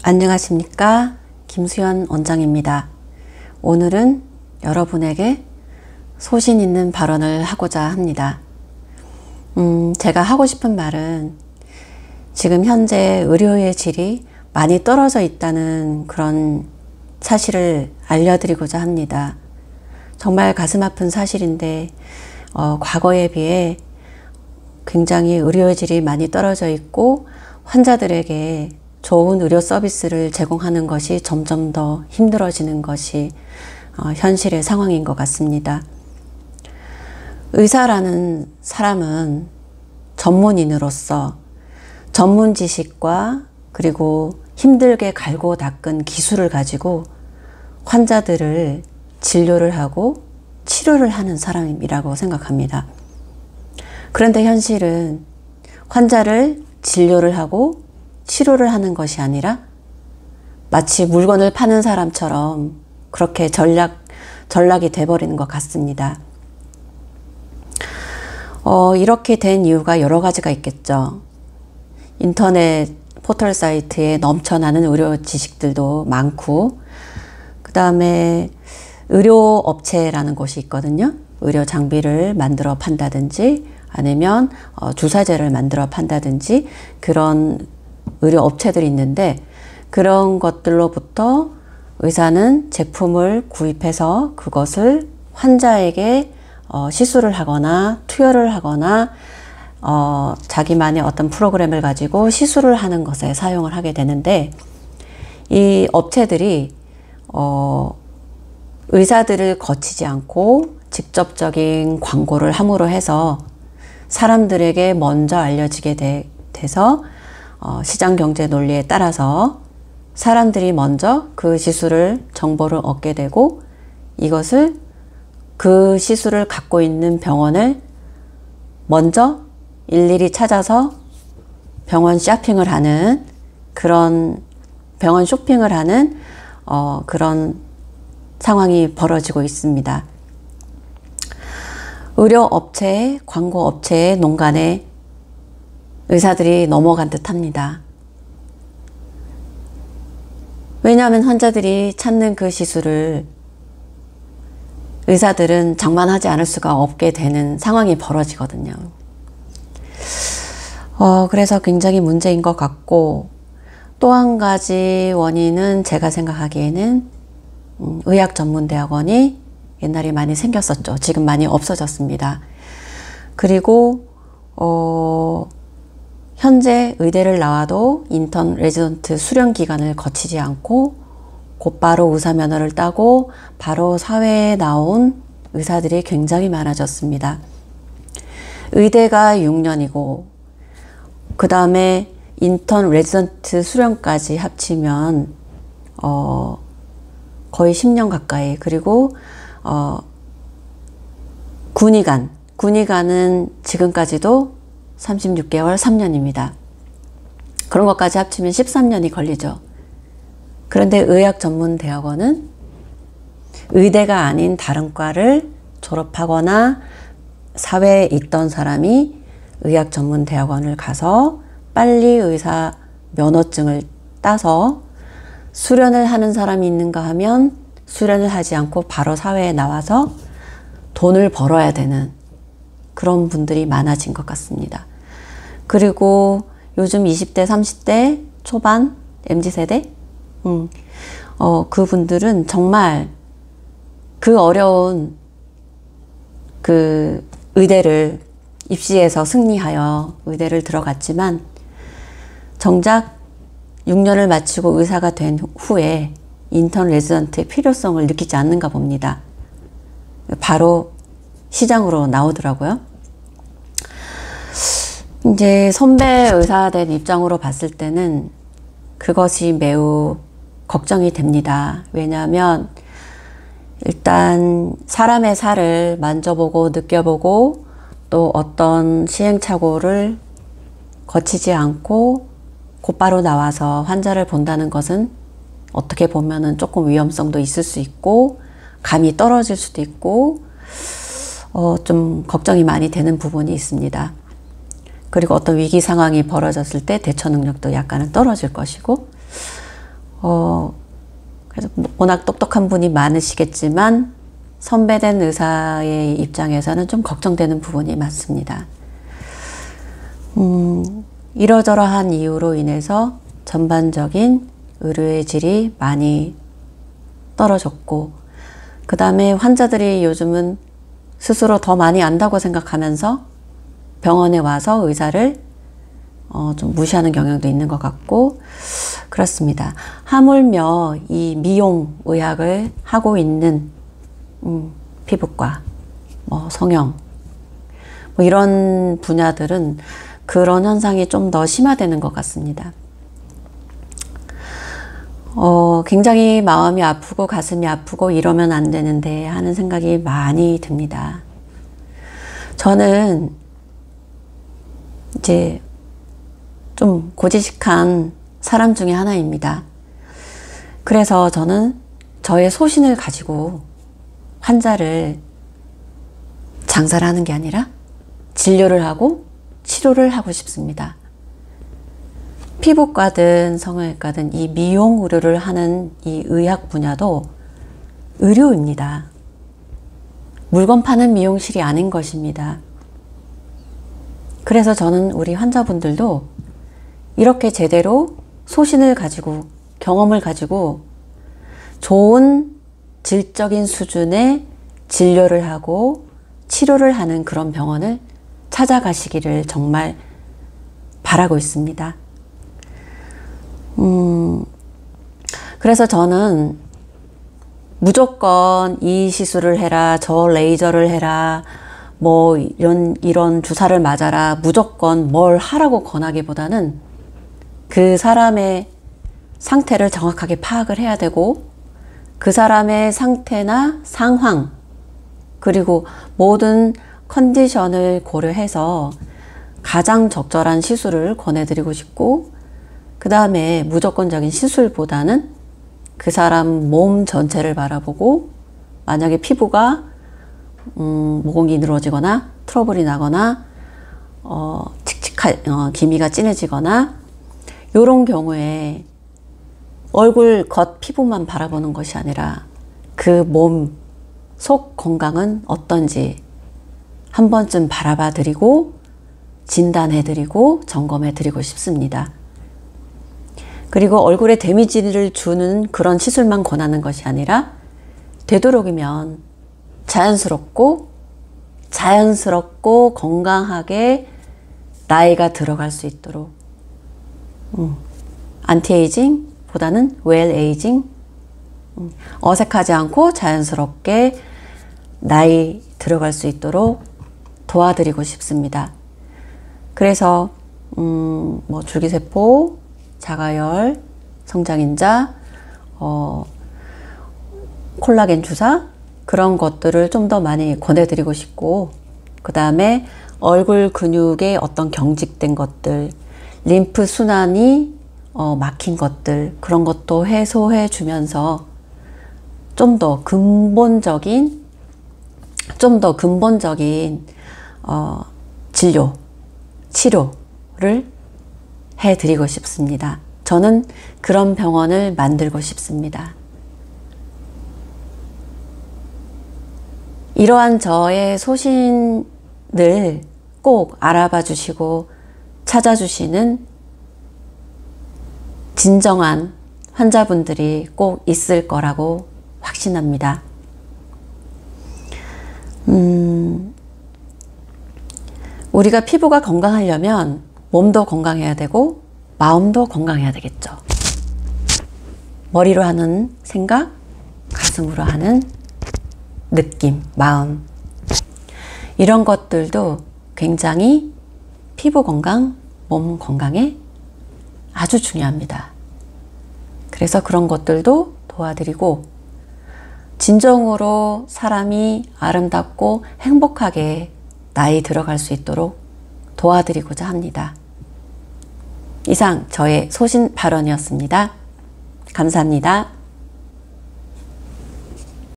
안녕하십니까, 김수연 원장입니다. 오늘은 여러분에게 소신 있는 발언을 하고자 합니다. 제가 하고 싶은 말은 지금 현재 의료의 질이 많이 떨어져 있다는 그런 사실을 알려드리고자 합니다. 정말 가슴 아픈 사실인데 과거에 비해 굉장히 의료의 질이 많이 떨어져 있고 환자들에게 좋은 의료 서비스를 제공하는 것이 점점 더 힘들어지는 것이 현실의 상황인 것 같습니다. 의사라는 사람은 전문인으로서 전문 지식과 그리고 힘들게 갈고 닦은 기술을 가지고 환자들을 진료를 하고 치료를 하는 사람이라고 생각합니다. 그런데 현실은 환자를 진료를 하고 치료를 하는 것이 아니라 마치 물건을 파는 사람처럼 그렇게 전락이 돼버리는 것 같습니다. 이렇게 된 이유가 여러 가지가 있겠죠. 인터넷 포털 사이트에 넘쳐나는 의료 지식들도 많고, 그 다음에 의료 업체라는 곳이 있거든요. 의료 장비를 만들어 판다든지 아니면 주사제를 만들어 판다든지 그런 의료 업체들이 있는데, 그런 것들로부터 의사는 제품을 구입해서 그것을 환자에게 시술을 하거나 투여를 하거나 자기만의 어떤 프로그램을 가지고 시술을 하는 것에 사용을 하게 되는데, 이 업체들이 의사들을 거치지 않고 직접적인 광고를 함으로 해서 사람들에게 먼저 알려지게 돼서 시장 경제 논리에 따라서 사람들이 먼저 그 시술을 정보를 얻게 되고, 이것을 그 시술을 갖고 있는 병원을 먼저 일일이 찾아서 병원 쇼핑을 하는 그런 병원 쇼핑을 하는 그런 상황이 벌어지고 있습니다. 의료 업체, 광고 업체의 농간에 의사들이 넘어간 듯 합니다. 왜냐하면 환자들이 찾는 그 시술을 의사들은 장만하지 않을 수가 없게 되는 상황이 벌어지거든요. 그래서 굉장히 문제인 것 같고, 또 한 가지 원인은 제가 생각하기에는 의학전문대학원이 옛날에 많이 생겼었죠. 지금 많이 없어졌습니다. 그리고 현재 의대를 나와도 인턴 레지던트 수련 기간을 거치지 않고 곧바로 의사 면허를 따고 바로 사회에 나온 의사들이 굉장히 많아졌습니다. 의대가 6년이고 그 다음에 인턴 레지던트 수련까지 합치면 거의 10년 가까이, 그리고 군의관은 지금까지도 36개월 3년입니다. 그런 것까지 합치면 13년이 걸리죠. 그런데 의학전문대학원은 의대가 아닌 다른 과를 졸업하거나 사회에 있던 사람이 의학전문대학원을 가서 빨리 의사 면허증을 따서 수련을 하는 사람이 있는가 하면 수련을 하지 않고 바로 사회에 나와서 돈을 벌어야 되는 그런 분들이 많아진 것 같습니다. 그리고 요즘 20대, 30대 초반 MZ세대? 그분들은 정말 그 어려운 그 의대를 입시에서 승리하여 의대를 들어갔지만 정작 6년을 마치고 의사가 된 후에 인턴 레지던트의 필요성을 느끼지 않는가 봅니다. 바로 시장으로 나오더라고요. 이제 선배 의사된 입장으로 봤을 때는 그것이 매우 걱정이 됩니다. 왜냐하면 일단 사람의 살을 만져보고 느껴보고 또 어떤 시행착오를 거치지 않고 곧바로 나와서 환자를 본다는 것은 어떻게 보면은 조금 위험성도 있을 수 있고 감이 떨어질 수도 있고 좀 걱정이 많이 되는 부분이 있습니다. 그리고 어떤 위기 상황이 벌어졌을 때 대처 능력도 약간은 떨어질 것이고 그래서 워낙 똑똑한 분이 많으시겠지만 선배된 의사의 입장에서는 좀 걱정되는 부분이 많습니다. 이러저러한 이유로 인해서 전반적인 의료의 질이 많이 떨어졌고, 그 다음에 환자들이 요즘은 스스로 더 많이 안다고 생각하면서 병원에 와서 의사를 좀 무시하는 경향도 있는 것 같고 그렇습니다. 하물며 이 미용 의학을 하고 있는 피부과, 성형 이런 분야들은 그런 현상이 좀 더 심화되는 것 같습니다. 굉장히 마음이 아프고 가슴이 아프고 이러면 안 되는데 하는 생각이 많이 듭니다. 저는 이제 좀 고지식한 사람 중에 하나입니다. 그래서 저는 저의 소신을 가지고 환자를 장사를 하는 게 아니라 진료를 하고 치료를 하고 싶습니다. 피부과든 성형외과든 이 미용 의료를 하는 이 의학 분야도 의료입니다. 물건 파는 미용실이 아닌 것입니다. 그래서 저는 우리 환자분들도 이렇게 제대로 소신을 가지고 경험을 가지고 좋은 질적인 수준의 진료를 하고 치료를 하는 그런 병원을 찾아가시기를 정말 바라고 있습니다. 그래서 저는 무조건 이 시술을 해라, 저 레이저를 해라, 이런 주사를 맞아라, 무조건 뭘 하라고 권하기보다는 그 사람의 상태를 정확하게 파악을 해야 되고, 그 사람의 상태나 상황, 그리고 모든 컨디션을 고려해서 가장 적절한 시술을 권해드리고 싶고, 그 다음에 무조건적인 시술보다는 그 사람 몸 전체를 바라보고, 만약에 피부가 모공이 늘어지거나 트러블이 나거나 기미가 진해지거나 이런 경우에 얼굴 겉 피부만 바라보는 것이 아니라 그 몸 속 건강은 어떤지 한 번쯤 바라봐 드리고 진단해 드리고 점검해 드리고 싶습니다. 그리고 얼굴에 데미지를 주는 그런 시술만 권하는 것이 아니라 되도록이면 자연스럽고 건강하게 나이가 들어갈 수 있도록 안티에이징 보다는 웰 에이징, 어색하지 않고 자연스럽게 나이 들어갈 수 있도록 도와드리고 싶습니다. 그래서 줄기세포, 자가열, 성장인자, 콜라겐 주사 그런 것들을 좀 더 많이 권해드리고 싶고, 그 다음에 얼굴 근육의 어떤 경직된 것들, 림프 순환이 막힌 것들, 그런 것도 해소해 주면서 좀 더 근본적인 진료, 치료를 해드리고 싶습니다. 저는 그런 병원을 만들고 싶습니다. 이러한 저의 소신을 꼭 알아봐 주시고 찾아주시는 진정한 환자분들이 꼭 있을 거라고 확신합니다. 우리가 피부가 건강하려면 몸도 건강해야 되고 마음도 건강해야 되겠죠. 머리로 하는 생각, 가슴으로 하는 느낌, 마음, 이런 것들도 굉장히 피부 건강, 몸 건강에 아주 중요합니다. 그래서 그런 것들도 도와드리고 진정으로 사람이 아름답고 행복하게 나이 들어갈 수 있도록 도와드리고자 합니다. 이상 저의 소신 발언이었습니다. 감사합니다.